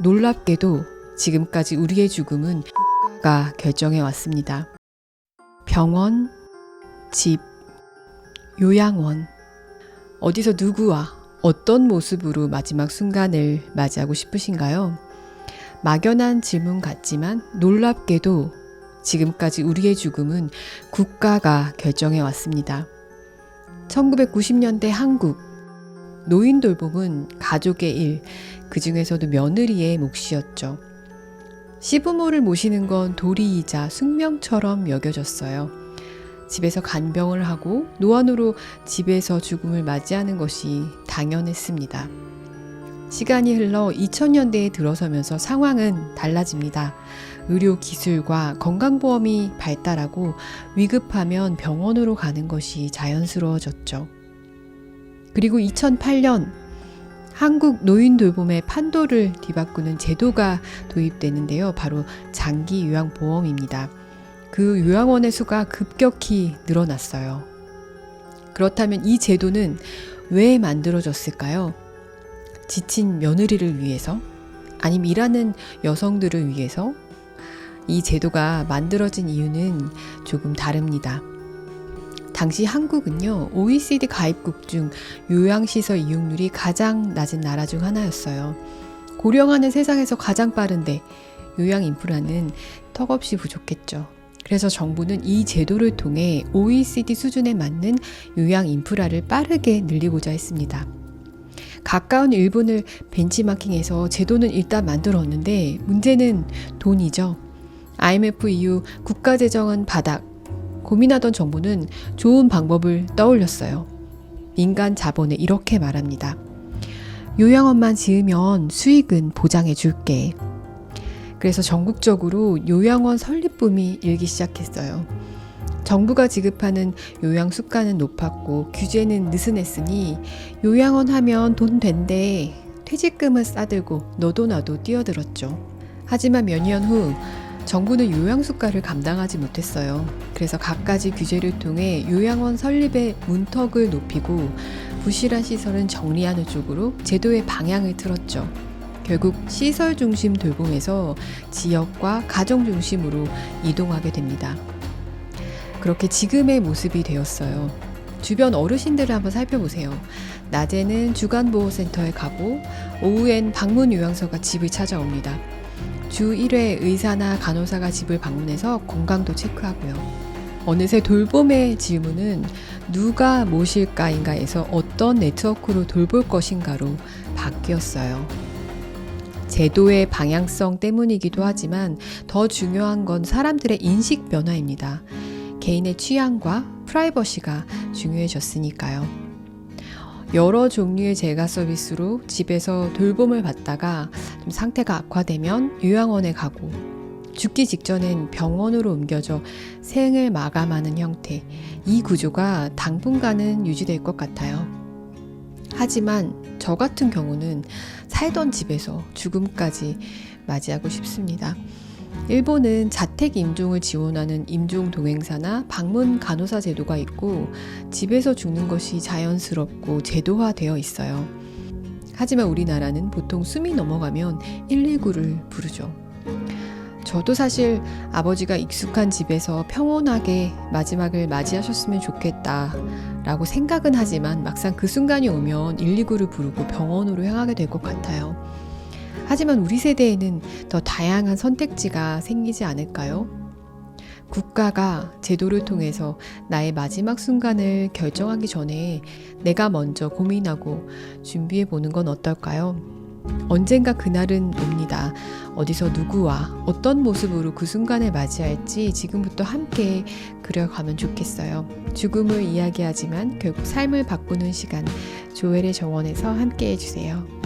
놀랍게도 지금까지 우리의 죽음은 국가가 결정해 왔습니다. 병원, 집, 요양원. 어디서 누구와 어떤 모습으로 마지막 순간을 맞이하고 싶으신가요? 막연한 질문 같지만 놀랍게도 지금까지 우리의 죽음은 국가가 결정해 왔습니다. 1990년대 한국. 노인 돌봄은 가족의 일, 그 중에서도 며느리의 몫이었죠. 시부모를 모시는 건 도리이자 숙명처럼 여겨졌어요. 집에서 간병을 하고 노안으로 집에서 죽음을 맞이하는 것이 당연했습니다. 시간이 흘러 2000년대에 들어서면서 상황은 달라집니다. 의료 기술과 건강보험이 발달하고 위급하면 병원으로 가는 것이 자연스러워졌죠. 그리고 2008년 한국 노인 돌봄의 판도를 뒤바꾸는 제도가 도입되는데요. 바로 장기 요양보험입니다. 그 요양원의 수가 급격히 늘어났어요. 그렇다면 이 제도는 왜 만들어졌을까요? 지친 며느리를 위해서? 아니면 일하는 여성들을 위해서? 이 제도가 만들어진 이유는 조금 다릅니다. 당시 한국은요, OECD 가입국 중 요양시설 이용률이 가장 낮은 나라 중 하나였어요. 고령화는 세상에서 가장 빠른데 요양 인프라는 턱없이 부족했죠. 그래서 정부는 이 제도를 통해 OECD 수준에 맞는 요양 인프라를 빠르게 늘리고자 했습니다. 가까운 일본을 벤치마킹해서 제도는 일단 만들었는데 문제는 돈이죠. IMF 이후 국가재정은 바닥. 고민하던 정부는 좋은 방법을 떠올렸어요. 민간 자본에 이렇게 말합니다. 요양원만 지으면 수익은 보장해 줄게. 그래서 전국적으로 요양원 설립붐이 일기 시작했어요. 정부가 지급하는 요양 수가는 높았고 규제는 느슨했으니 요양원 하면 돈 된대. 퇴직금을 싸들고 너도 나도 뛰어들었죠. 하지만 몇 년 후 정부는 요양수가를 감당하지 못했어요. 그래서 갖가지 규제를 통해 요양원 설립의 문턱을 높이고 부실한 시설은 정리하는 쪽으로 제도의 방향을 틀었죠. 결국 시설 중심 돌봄에서 지역과 가정 중심으로 이동하게 됩니다. 그렇게 지금의 모습이 되었어요. 주변 어르신들을 한번 살펴보세요. 낮에는 주간보호센터에 가고 오후엔 방문 요양서가 집을 찾아옵니다. 주 1회 의사나 간호사가 집을 방문해서 건강도 체크하고요. 어느새 돌봄의 질문은 누가 모실까인가에서 어떤 네트워크로 돌볼 것인가로 바뀌었어요. 제도의 방향성 때문이기도 하지만 더 중요한 건 사람들의 인식 변화입니다. 개인의 취향과 프라이버시가 중요해졌으니까요. 여러 종류의 재가 서비스로 집에서 돌봄을 받다가 좀 상태가 악화되면 요양원에 가고 죽기 직전엔 병원으로 옮겨져 생을 마감하는 형태, 이 구조가 당분간은 유지될 것 같아요. 하지만 저 같은 경우는 살던 집에서 죽음까지 맞이하고 싶습니다. 일본은 자택 임종을 지원하는 임종 동행사나 방문 간호사 제도가 있고 집에서 죽는 것이 자연스럽고 제도화되어 있어요. 하지만 우리나라는 보통 숨이 넘어가면 119를 부르죠. 저도 사실 아버지가 익숙한 집에서 평온하게 마지막을 맞이하셨으면 좋겠다 라고 생각은 하지만 막상 그 순간이 오면 119를 부르고 병원으로 향하게 될 것 같아요. 하지만 우리 세대에는 더 다양한 선택지가 생기지 않을까요? 국가가 제도를 통해서 나의 마지막 순간을 결정하기 전에 내가 먼저 고민하고 준비해 보는 건 어떨까요? 언젠가 그날은 옵니다. 어디서 누구와 어떤 모습으로 그 순간을 맞이할지 지금부터 함께 그려가면 좋겠어요. 죽음을 이야기하지만 결국 삶을 바꾸는 시간, 조엘의 정원에서 함께 해주세요.